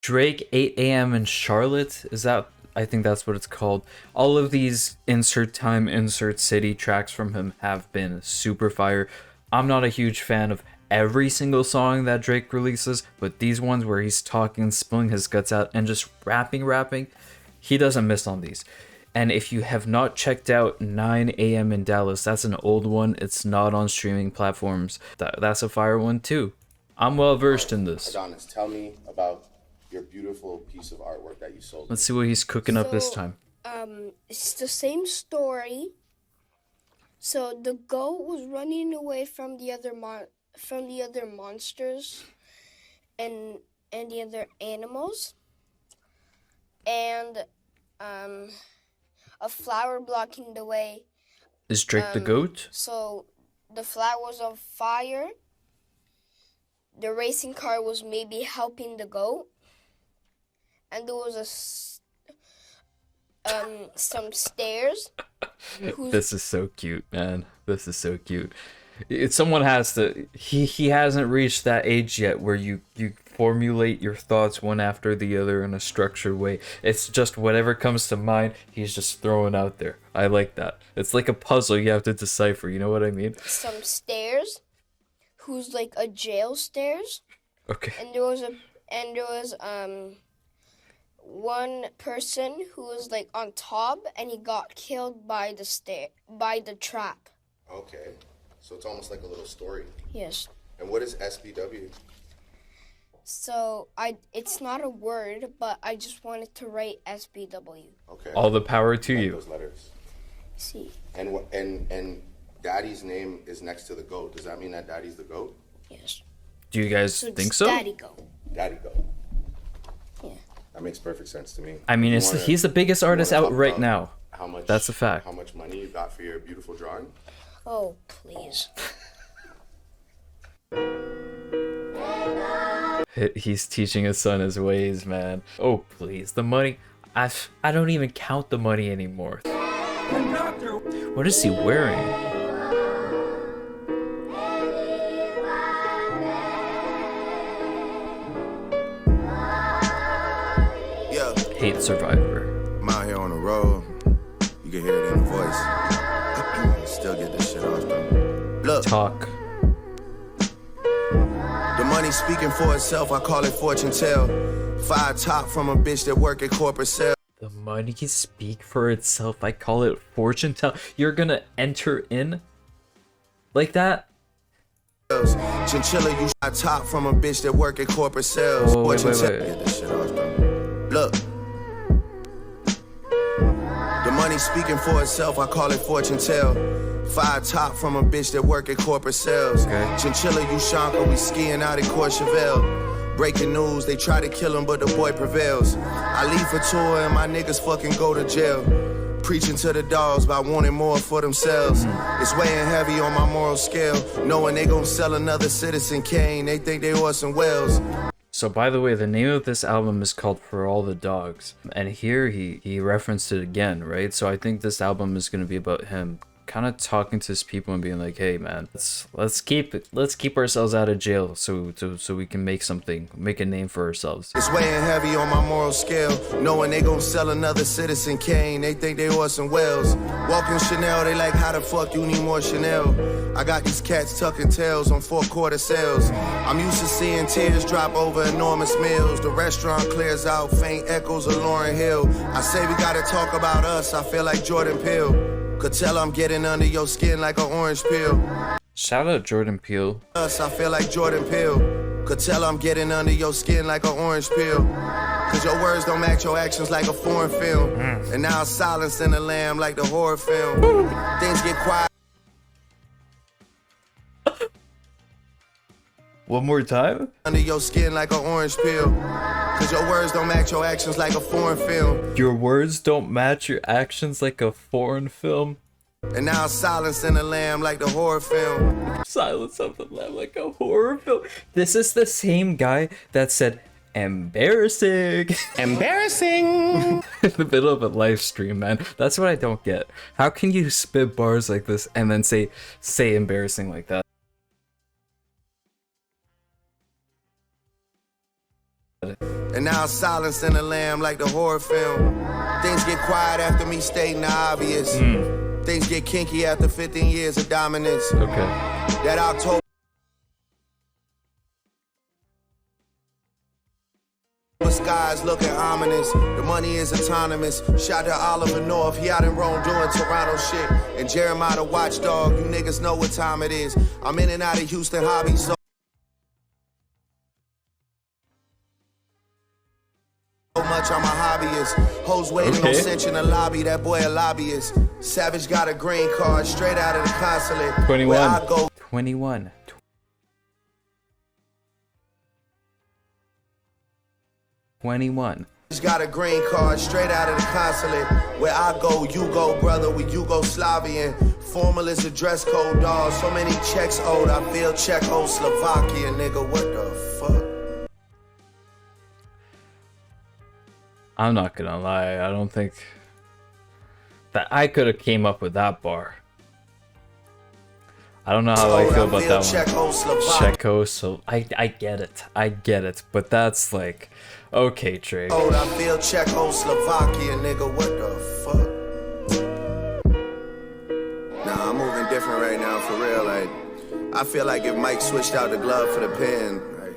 Drake, 8 a.m. in Charlotte. Is that? I think that's what it's called. All of these insert time, insert city tracks from him have been super fire. I'm not a huge fan of every single song that Drake releases, but these ones where he's talking, spilling his guts out, and just rapping, he doesn't miss on these. And if you have not checked out 9 a.m. in Dallas, that's an old one. It's not on streaming platforms. That's a fire one too. I'm well versed in this. Adonis, tell me about your beautiful piece of artwork that you sold. Let's see what he's cooking up this time. It's the same story. So the goat was running away from the other monsters and the other animals, and a flower blocking the way. Is Drake the goat? So the flower was on fire. The racing car was maybe helping the goat, and there was some stairs. This is so cute, man. This is so cute. Someone has to. He hasn't reached that age yet where you formulate your thoughts one after the other in a structured way. It's just whatever comes to mind, he's just throwing out there. I like that. It's like a puzzle you have to decipher. You know what I mean? Some stairs, who's like a jail stairs. Okay. And there was one person who was like on top, and he got killed by the trap. Okay. So it's almost like a little story. Yes. And what is SPW? So it's not a word, but I just wanted to write SPW. Okay. All the power to like you. Those letters. See. And Daddy's name is next to the goat. Does that mean that Daddy's the goat? Yes. Do you guys think so? Daddy Goat. Daddy goat. Yeah. That makes perfect sense to me. I mean, he's the biggest artist out right now. How much? That's a fact. How much money you got for your beautiful drawing? Oh, please. He's teaching his son his ways, man. Oh, please. The money. I don't even count the money anymore. What is he wearing? Yeah. Hate Survivor. I'm out here on the road. You can hear it in the voice. Still get this shit off though. Look. Talk. The money speaking for itself, I call it fortune tell. 5 top from a bitch that work at corporate sales. The money can speak for itself. I call it fortune tell. You're gonna enter in like that? Chinchilla, you top from a bitch that work at corporate sales. Oh, wait. Get this shit off though. Look. The money speaking for itself, I call it fortune tell. 5 top from a bitch that work at corporate sales. Okay. Chinchilla, Ushanka, we skiing out in Courchevel. Breaking news, they try to kill him, but the boy prevails. I leave for tour and my niggas fucking go to jail. Preaching to the dogs about wanting more for themselves. It's weighing heavy on my moral scale. Knowing they gon' sell another Citizen Kane, they think they Orson Welles. So by the way, the name of this album is called For All the Dogs. And here he referenced it again, right? So I think this album is going to be about him kind of talking to his people and being like, hey man, let's keep ourselves out of jail so we can make a name for ourselves. It's weighing heavy on my moral scale. Knowing they gon' sell another Citizen Kane, they think they Orson Welles. Walking Chanel, they like, how the fuck you need more Chanel? I got these cats tucking tails on 4-quarter sales. I'm used to seeing tears drop over enormous meals. The restaurant clears out, faint echoes of Lauryn Hill. I say we gotta talk about us, I feel like Jordan Peele. Could tell I'm getting under your skin like an orange peel. Shout out Jordan Peele. Us, I feel like Jordan Peele. Could tell I'm getting under your skin like an orange peel. Cause your words don't match your actions like a foreign film. And now silence in the lamb like the horror film. Things get quiet. One more time? Under your skin like an orange peel. Cause your words don't match your actions like a foreign film. Your words don't match your actions like a foreign film? And now silence in the lamb like the horror film. Silence of the Lamb like a horror film. This is the same guy that said, embarrassing. Embarrassing. In the middle of a live stream, man. That's what I don't get. How can you spit bars like this and then say embarrassing like that? And now silence in the lamb like the horror film. Things get quiet after me stating the obvious. Things get kinky after 15 years of dominance. Okay. That October skies looking ominous. The money is autonomous. Shout to Oliver North, he out in Rome doing Toronto shit. And Jeremiah the watchdog, you niggas know what time it is. I'm in and out of Houston hobby, so much I'm a hobbyist. Hoes waiting on cinch in the lobby, that boy a lobbyist. Savage got a green card straight out of the consulate. 21. Where I go 21. 21. got a green card straight out of the consulate. Where I go, you go, brother, we Yugoslavian. Formal is a dress code, dog. So many checks owed, I feel Czechoslovakia, nigga, what the fuck? I'm not gonna lie, I don't think that I could have came up with that bar. I don't know how I feel about that one. Checo, so I get it, but that's like, okay, Drake. Oh, I feel Czechoslovakia, nigga, what the fuck? Nah, I'm moving different right now, for real. Like, I feel like if Mike switched out the glove for the pen, like,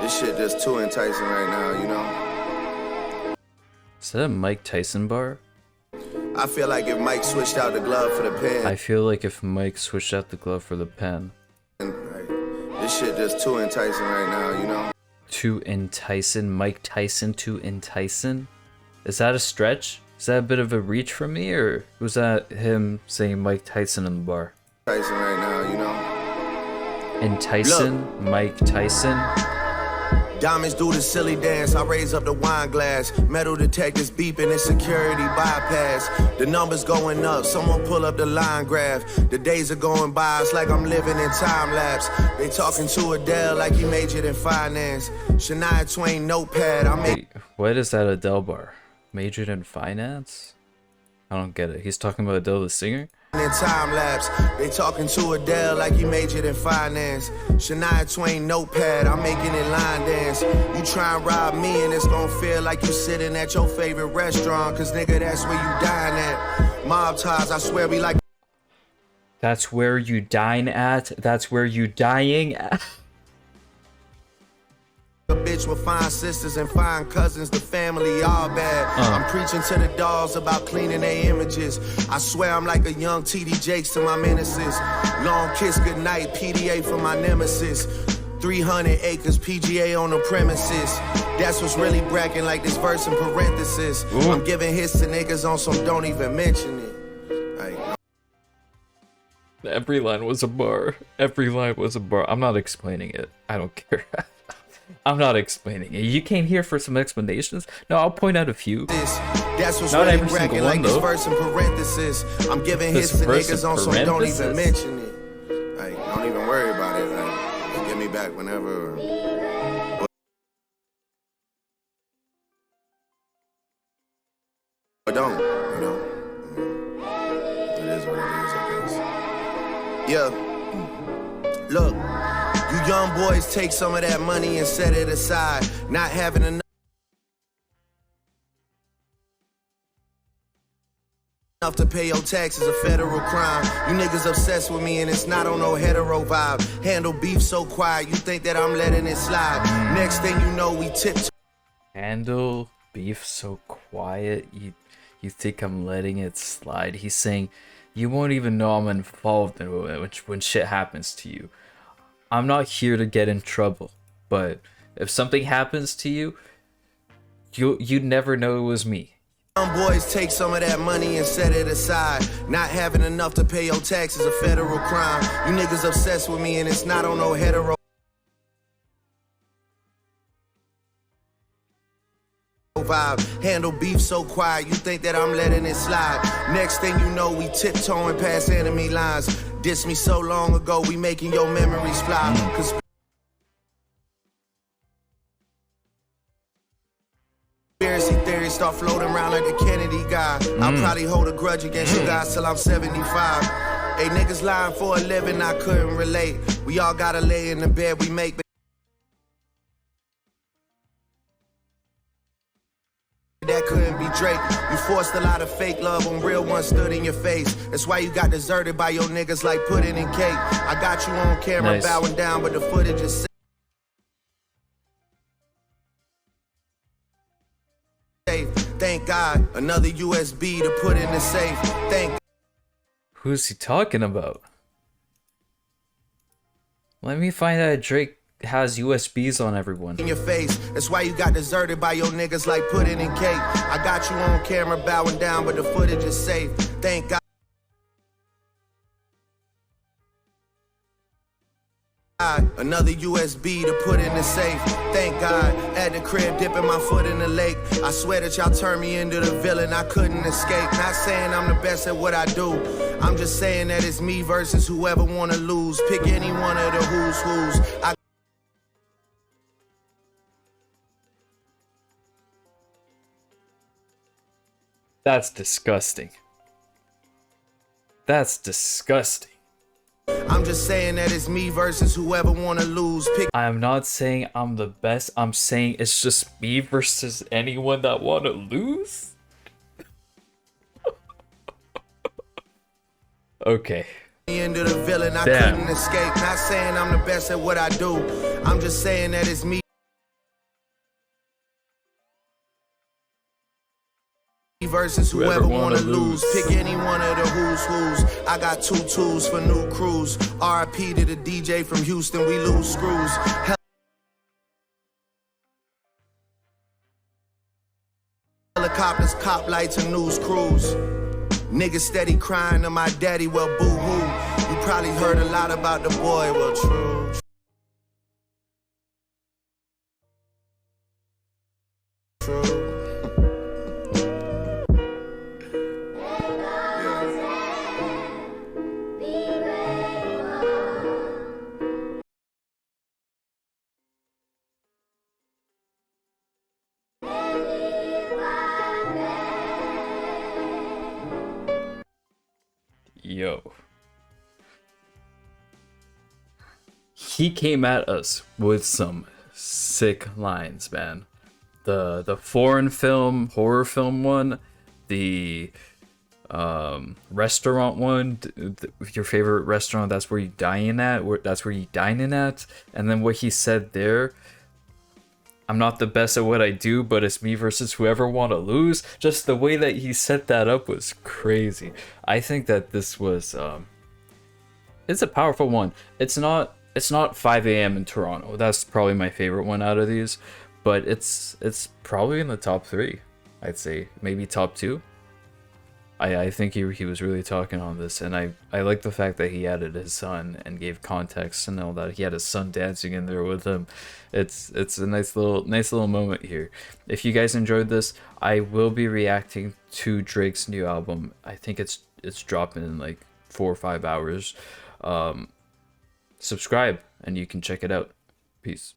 this shit just too enticing right now, you know? Is that a Mike Tyson bar? I feel like if Mike switched out the glove for the pen. I feel like if Mike switched out the glove for the pen. Like, this shit just too enticing right now, you know? Too enticing? Mike Tyson too enticing? Is that a stretch? Is that a bit of a reach for me, or was that him saying Mike Tyson in the bar? Tyson right now, you know? Enticing? Look. Mike Tyson? Diamonds do the silly dance, I raise up the wine glass. Metal detectors beeping, it's security bypass. The numbers going up, someone pull up the line graph. The days are going by, it's like I'm living in time lapse. They talking to Adele like he majored in finance. Shania Twain notepad, I make. Wait, what is that Adele bar? Majored in finance? I don't get it. He's talking about Adele the singer? In time lapse, they talking to Adele like he majored in finance. Shania Twain notepad, I'm making it line dance. You try and rob me and it's gonna feel like you sitting at your favorite restaurant, cause nigga, that's where you dine at. Mob ties, I swear we like. That's where you dine at? That's where you dying at? A bitch with fine sisters and fine cousins, the family all bad. I'm preaching to the dolls about cleaning their images. I swear I'm like a young TD Jakes to my menaces. Long kiss goodnight, PDA for my nemesis. 300 acres, PGA on the premises. That's what's really bracking like this verse in parenthesis. Ooh. I'm giving hits to niggas on some don't even mention it. Like, every line was a bar. Every line was a bar. I'm not explaining it. I don't care. I'm not explaining it. You came here for some explanations? No, I'll point out a few. That's what's not really bragging like this verse in parenthesis. I'm giving hits to niggas on some don't even mention it. Like, don't even worry about it. Like, get me back whenever. But don't, you know. It is what it is, I guess. Yeah. Look. You young boys take some of that money and set it aside. Not having enough to pay your taxes, a federal crime. You niggas obsessed with me and it's not on no hetero vibe. Handle beef so quiet, you think that I'm letting it slide. Next thing you know, we tiptoe. Handle beef so quiet, you think I'm letting it slide. He's saying you won't even know I'm involved in it when shit happens to you. I'm not here to get in trouble, but if something happens to you, you'd never know it was me. Young boys take some of that money and set it aside. Not having enough to pay your taxes, a federal crime. You niggas obsessed with me and it's not on no hetero vibe. Handle beef so quiet, you think that I'm letting it slide. Next thing you know, we tiptoeing past enemy lines. Diss me so long ago, we making your memories fly. Conspiracy theories start floating around like a Kennedy guy. I'll probably hold a grudge against you guys till I'm 75. Hey, niggas lying for a living, I couldn't relate. We all gotta lay in the bed we make. that couldn't be Drake. You forced a lot of fake love when real ones stood in your face. That's why you got deserted by your niggas like pudding and cake. I got you on camera Nice. bowing down, but the footage is safe. Thank God, another USB to put in the safe. Thank Who's he talking about? Let me find out Drake has USBs on everyone. in your face. That's why you got deserted by your niggas like pudding and cake. I got you on camera bowing down, but the footage is safe. Thank God. Another USB to put in the safe. Thank God. At the crib, dipping my foot in the lake. I swear that y'all turned me into the villain. I couldn't escape. Not saying I'm the best at what I do. I'm just saying that it's me versus whoever wanna lose. Pick any one of the who's. That's disgusting. That's disgusting. I'm just saying that it's me versus whoever wanna lose. Pick I'm not saying I'm the best. I'm saying it's just me versus anyone that want to lose. Okay. into the villain. I Damn. couldn't escape. Not saying I'm the best at what I do. I'm just saying that it's me versus whoever wanna lose. Pick any one of the who's. I got 2 tools for new crews. RIP to the DJ from Houston, we lose screws. Helicopters, cop lights, and news crews. Niggas steady crying to my daddy, well boo-hoo. You probably heard a lot about the boy, well true. True. Yo. He came at us with some sick lines, man. The foreign film, horror film one, the restaurant one, your favorite restaurant, that's where you dine at, that's where you dining at, and then what he said there, I'm not the best at what I do, but it's me versus whoever want to lose. Just the way that he set that up was crazy. I think that this was it's a powerful one. It's not 5 a.m. in Toronto. That's probably my favorite one out of these, but it's probably in the top 3. I'd say maybe top 2. I think he was really talking on this, and I like the fact that he added his son and gave context and all that. He had his son dancing in there with him. It's a nice little moment here. If you guys enjoyed this, I will be reacting to Drake's new album. I think it's dropping in like 4 or 5 hours. Subscribe and you can check it out. Peace.